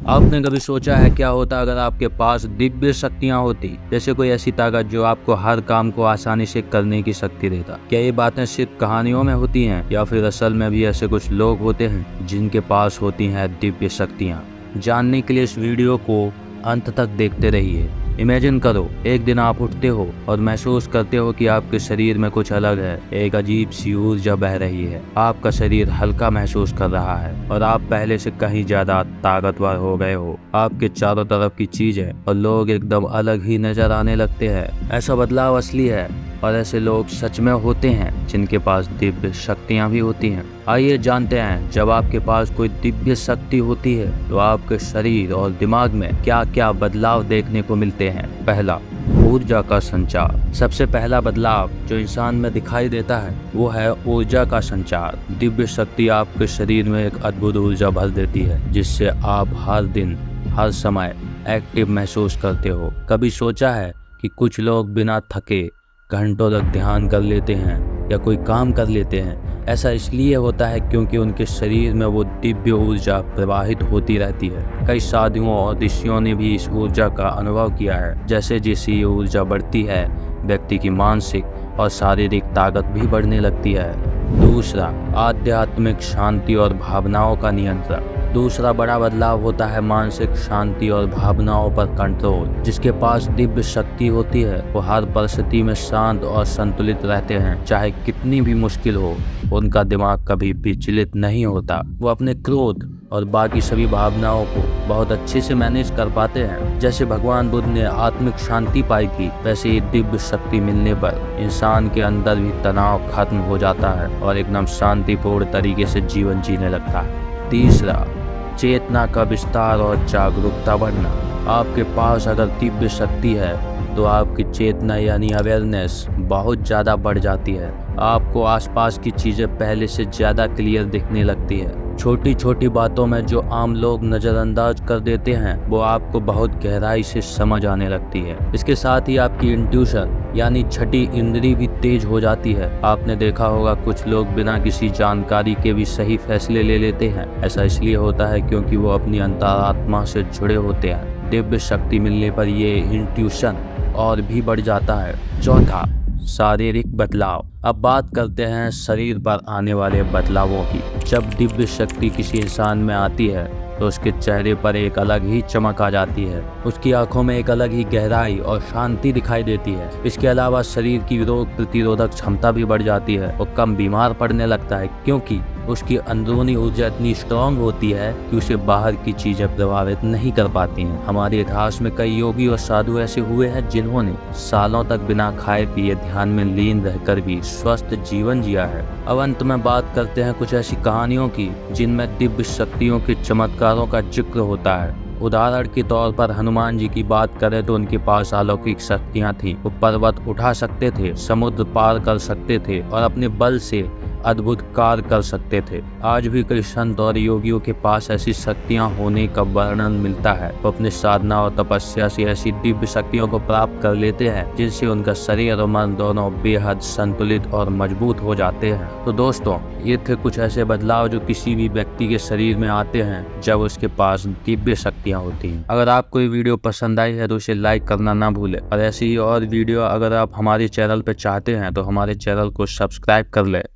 आपने कभी सोचा है क्या होता अगर आपके पास दिव्य शक्तियां होती, जैसे कोई ऐसी ताकत जो आपको हर काम को आसानी से करने की शक्ति देता? क्या ये बातें सिर्फ कहानियों में होती हैं या फिर असल में भी ऐसे कुछ लोग होते हैं जिनके पास होती हैं दिव्य शक्तियां? जानने के लिए इस वीडियो को अंत तक देखते रहिए। इमेजिन करो, एक दिन आप उठते हो और महसूस करते हो कि आपके शरीर में कुछ अलग है। एक अजीब सी ऊर्जा बह रही है, आपका शरीर हल्का महसूस कर रहा है और आप पहले से कहीं ज्यादा ताकतवर हो गए हो। आपके चारों तरफ की चीजें और लोग एकदम अलग ही नजर आने लगते हैं। ऐसा बदलाव असली है और ऐसे लोग सच में होते हैं जिनके पास दिव्य शक्तियां भी होती हैं। आइए जानते हैं, जब आपके पास कोई दिव्य शक्ति होती है तो आपके शरीर और दिमाग में क्या क्या बदलाव देखने को मिलते हैं। पहला, ऊर्जा का संचार। सबसे पहला बदलाव जो इंसान में दिखाई देता है वो है ऊर्जा का संचार। दिव्य शक्ति आपके शरीर में एक अद्भुत ऊर्जा भर देती है जिससे आप हर दिन हर समय एक्टिव महसूस करते हो। कभी सोचा है कि कुछ लोग बिना थके घंटों तक ध्यान कर लेते हैं या कोई काम कर लेते हैं? ऐसा इसलिए होता है क्योंकि उनके शरीर में वो दिव्य ऊर्जा प्रवाहित होती रहती है। कई साधुओं और ऋषियों ने भी इस ऊर्जा का अनुभव किया है। जैसे जैसे ये ऊर्जा बढ़ती है, व्यक्ति की मानसिक और शारीरिक ताकत भी बढ़ने लगती है। दूसरा, आध्यात्मिक शांति और भावनाओं का नियंत्रण। दूसरा बड़ा बदलाव होता है मानसिक शांति और भावनाओं पर कंट्रोल। जिसके पास दिव्य शक्ति होती है वो हर परिस्थिति में शांत और संतुलित रहते हैं। चाहे कितनी भी मुश्किल हो, उनका दिमाग कभी विचलित नहीं होता। वो अपने क्रोध और बाकी सभी भावनाओं को बहुत अच्छे से मैनेज कर पाते हैं। जैसे भगवान बुद्ध ने आत्मिक शांति पाई थी, वैसे ही दिव्य शक्ति मिलने पर इंसान के अंदर भी तनाव खत्म हो जाता है और एकदम शांतिपूर्ण तरीके से जीवन जीने लगता है। तीसरा, चेतना का विस्तार और जागरूकता बढ़ना। आपके पास अगर दिव्य शक्ति है तो आपकी चेतना यानी अवेयरनेस बहुत ज़्यादा बढ़ जाती है। आपको आसपास की चीज़ें पहले से ज़्यादा क्लियर दिखने लगती है। छोटी छोटी बातों में जो आम लोग नज़रअंदाज कर देते हैं वो आपको बहुत गहराई से समझ आने लगती है। इसके साथ ही आपकी इंट्यूशन यानी छठी इंद्री भी तेज हो जाती है। आपने देखा होगा कुछ लोग बिना किसी जानकारी के भी सही फैसले ले लेते हैं। ऐसा इसलिए होता है क्योंकि वो अपनी अंतरात्मा से जुड़े होते हैं। दिव्य शक्ति मिलने पर ये इंट्यूशन और भी बढ़ जाता है। चौथा, शारीरिक बदलाव। अब बात करते हैं शरीर पर आने वाले बदलावों की। जब दिव्य शक्ति किसी इंसान में आती है तो उसके चेहरे पर एक अलग ही चमक आ जाती है। उसकी आंखों में एक अलग ही गहराई और शांति दिखाई देती है। इसके अलावा शरीर की रोग प्रतिरोधक क्षमता भी बढ़ जाती है और कम बीमार पड़ने लगता है क्योंकि उसकी अंदरूनी ऊर्जा इतनी स्ट्रांग होती है कि उसे बाहर की चीजें प्रभावित नहीं कर पाती हैं। हमारे इतिहास में कई योगी और साधु ऐसे हुए हैं जिन्होंने सालों तक बिना खाए पिए ध्यान में लीन रहकर भी स्वस्थ जीवन जिया है। अब अंत में बात करते हैं कुछ ऐसी कहानियों की जिनमें दिव्य शक्तियों के चमत्कारों का जिक्र होता है। उदाहरण के तौर पर हनुमान जी की बात करें तो उनके पास अलौकिक शक्तियां थीं। वो पर्वत उठा सकते थे, समुद्र पार कर सकते थे और अपने बल से अद्भुत कार्य कर सकते थे। आज भी कई संत और योगियों के पास ऐसी शक्तियां होने का वर्णन मिलता है। वो अपने साधना और तपस्या से ऐसी दिव्य शक्तियों को प्राप्त कर लेते हैं जिनसे उनका शरीर और मन दोनों बेहद संतुलित और मजबूत हो जाते हैं। तो दोस्तों, ये थे कुछ ऐसे बदलाव जो किसी भी व्यक्ति के शरीर में आते हैं जब उसके पास दिव्य शक्तियां होती हैं। अगर आपको ये वीडियो पसंद आई है तो इसे लाइक करना ना भूलें और ऐसी ही और वीडियो अगर आप हमारे चैनल पर चाहते हैं तो हमारे चैनल को सब्सक्राइब कर लें।